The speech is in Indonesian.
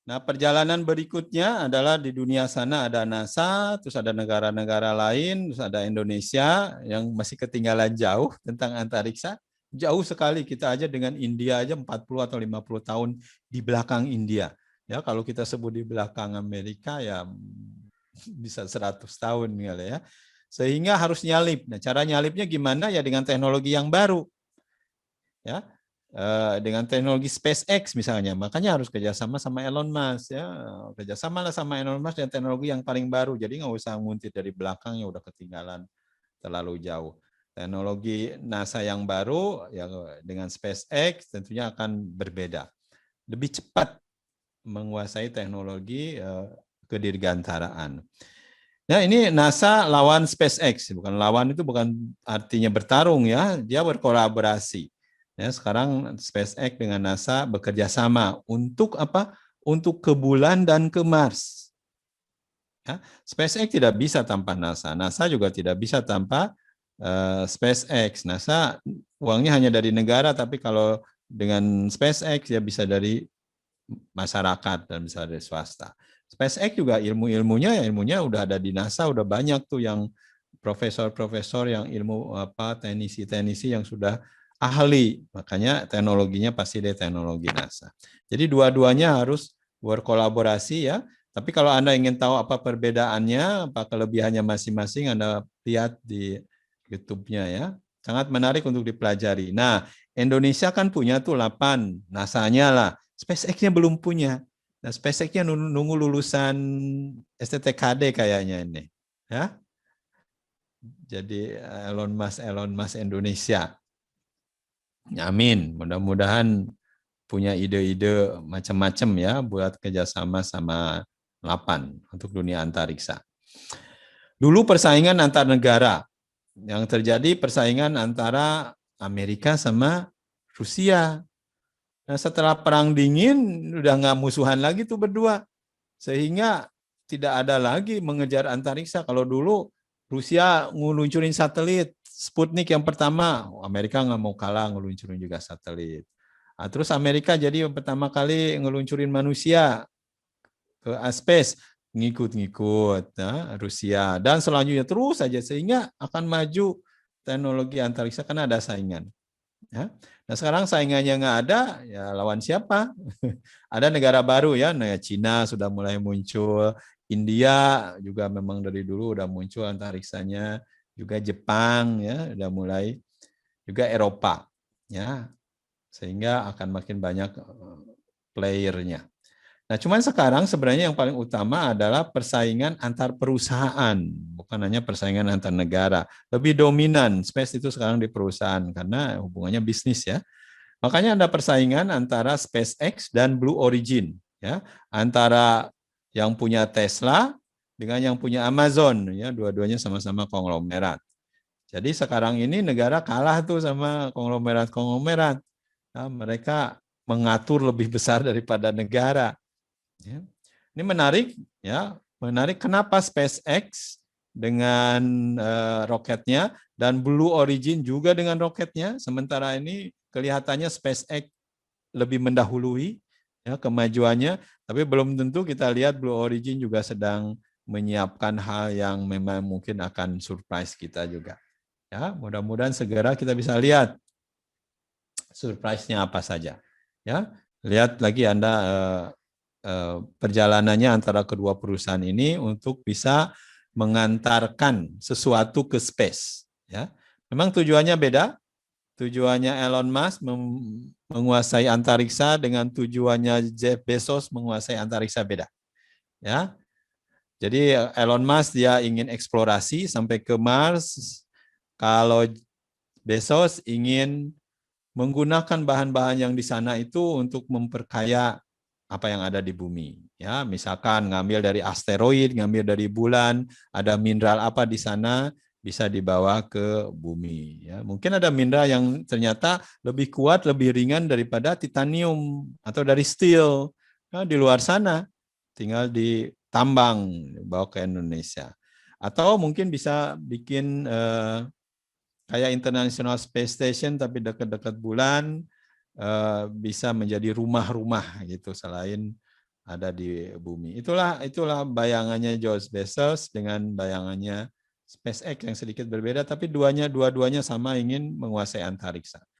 Nah, perjalanan berikutnya adalah di dunia sana ada NASA, terus ada negara-negara lain, terus ada Indonesia yang masih ketinggalan jauh tentang antariksa. Jauh sekali kita aja dengan India aja 40 atau 50 tahun di belakang India. Ya, kalau kita sebut di belakang Amerika ya bisa 100 tahun kali ya. Sehingga harus nyalip. Nah, cara nyalipnya gimana? Ya dengan teknologi yang baru. Ya, dengan teknologi SpaceX misalnya, makanya harus kerjasama sama Elon Musk ya, kerjasama lah sama Elon Musk dan teknologi yang paling baru, jadi nggak usah nguntit dari belakang yang udah ketinggalan terlalu jauh. Teknologi NASA yang baru ya dengan SpaceX tentunya akan berbeda, lebih cepat menguasai teknologi kedirgantaraan. Nah ini NASA lawan SpaceX, bukan lawan itu bukan artinya bertarung ya, dia berkolaborasi. Ya, sekarang SpaceX dengan NASA bekerja sama untuk apa? Untuk ke bulan dan ke Mars. Ya, SpaceX tidak bisa tanpa NASA. NASA juga tidak bisa tanpa SpaceX. NASA uangnya hanya dari negara, tapi kalau dengan SpaceX ya bisa dari masyarakat dan bisa dari swasta. SpaceX juga ilmunya udah ada di NASA, udah banyak tuh yang profesor-profesor yang ilmu apa teknisi-teknisi yang sudah ahli, makanya teknologinya pasti dari teknologi NASA. Jadi dua-duanya harus berkolaborasi ya. Tapi kalau Anda ingin tahu apa perbedaannya, apa kelebihannya masing-masing, Anda lihat di YouTube-nya ya. Sangat menarik untuk dipelajari. Nah, Indonesia kan punya tuh 8, NASA-nya lah. SpaceX-nya belum punya. Nah, SpaceX-nya nunggu lulusan STTKD kayaknya ini. Ya, jadi Elon Musk Indonesia. Amin. Mudah-mudahan punya ide-ide macam-macam ya buat kerjasama sama 8 untuk dunia antariksa. Dulu persaingan antar negara. Yang terjadi persaingan antara Amerika sama Rusia. Nah, setelah perang dingin udah nggak musuhan lagi tuh berdua. Sehingga tidak ada lagi mengejar antariksa. Kalau dulu Rusia ngeluncurin satelit Sputnik yang pertama, Amerika nggak mau kalah ngeluncurin juga satelit. Nah, terus Amerika jadi yang pertama kali ngeluncurin manusia ke space, ngikut-ngikut nah, Rusia dan selanjutnya terus saja sehingga akan maju teknologi antariksa karena ada saingan. Ya. Nah sekarang saingannya nggak ada, ya lawan siapa? Ada negara baru ya, nah Cina sudah mulai muncul, India juga memang dari dulu udah muncul antariksanya, juga Jepang ya udah mulai, juga Eropa ya, sehingga akan makin banyak playernya. Nah, cuman sekarang sebenarnya yang paling utama adalah persaingan antar perusahaan, bukan hanya persaingan antar negara. Lebih dominan space itu sekarang di perusahaan karena hubungannya bisnis ya. Makanya ada persaingan antara SpaceX dan Blue Origin, ya, antara yang punya Tesla dengan yang punya Amazon, ya, dua-duanya sama-sama konglomerat. Jadi sekarang ini negara kalah tuh sama konglomerat-konglomerat. Nah, mereka mengatur lebih besar daripada negara. Ya. Ini menarik, ya, menarik. Kenapa SpaceX dengan roketnya dan Blue Origin juga dengan roketnya, sementara ini kelihatannya SpaceX lebih mendahului ya kemajuannya, tapi belum tentu kita lihat Blue Origin juga sedang menyiapkan hal yang memang mungkin akan surprise kita juga. Ya, mudah-mudahan segera kita bisa lihat surprise-nya apa saja. Ya, lihat lagi Anda perjalanannya antara kedua perusahaan ini untuk bisa mengantarkan sesuatu ke space. Ya, memang tujuannya beda. Tujuannya Elon Musk menguasai antariksa dengan tujuannya Jeff Bezos menguasai antariksa beda. Ya, jadi Elon Musk dia ingin eksplorasi sampai ke Mars. Kalau Bezos ingin menggunakan bahan-bahan yang di sana itu untuk memperkaya apa yang ada di bumi. Ya, misalkan ngambil dari asteroid, ngambil dari bulan, ada mineral apa di sana bisa dibawa ke bumi. Ya, mungkin ada mineral yang ternyata lebih kuat, lebih ringan daripada titanium atau dari steel. Nah, di luar sana tinggal ditambang, bawa ke Indonesia. Atau mungkin bisa bikin kayak International Space Station tapi dekat-dekat bulan bisa menjadi rumah-rumah gitu selain ada di bumi. Itulah bayangannya George Bezos dengan bayangannya SpaceX yang sedikit berbeda, tapi dua-duanya sama ingin menguasai antariksa.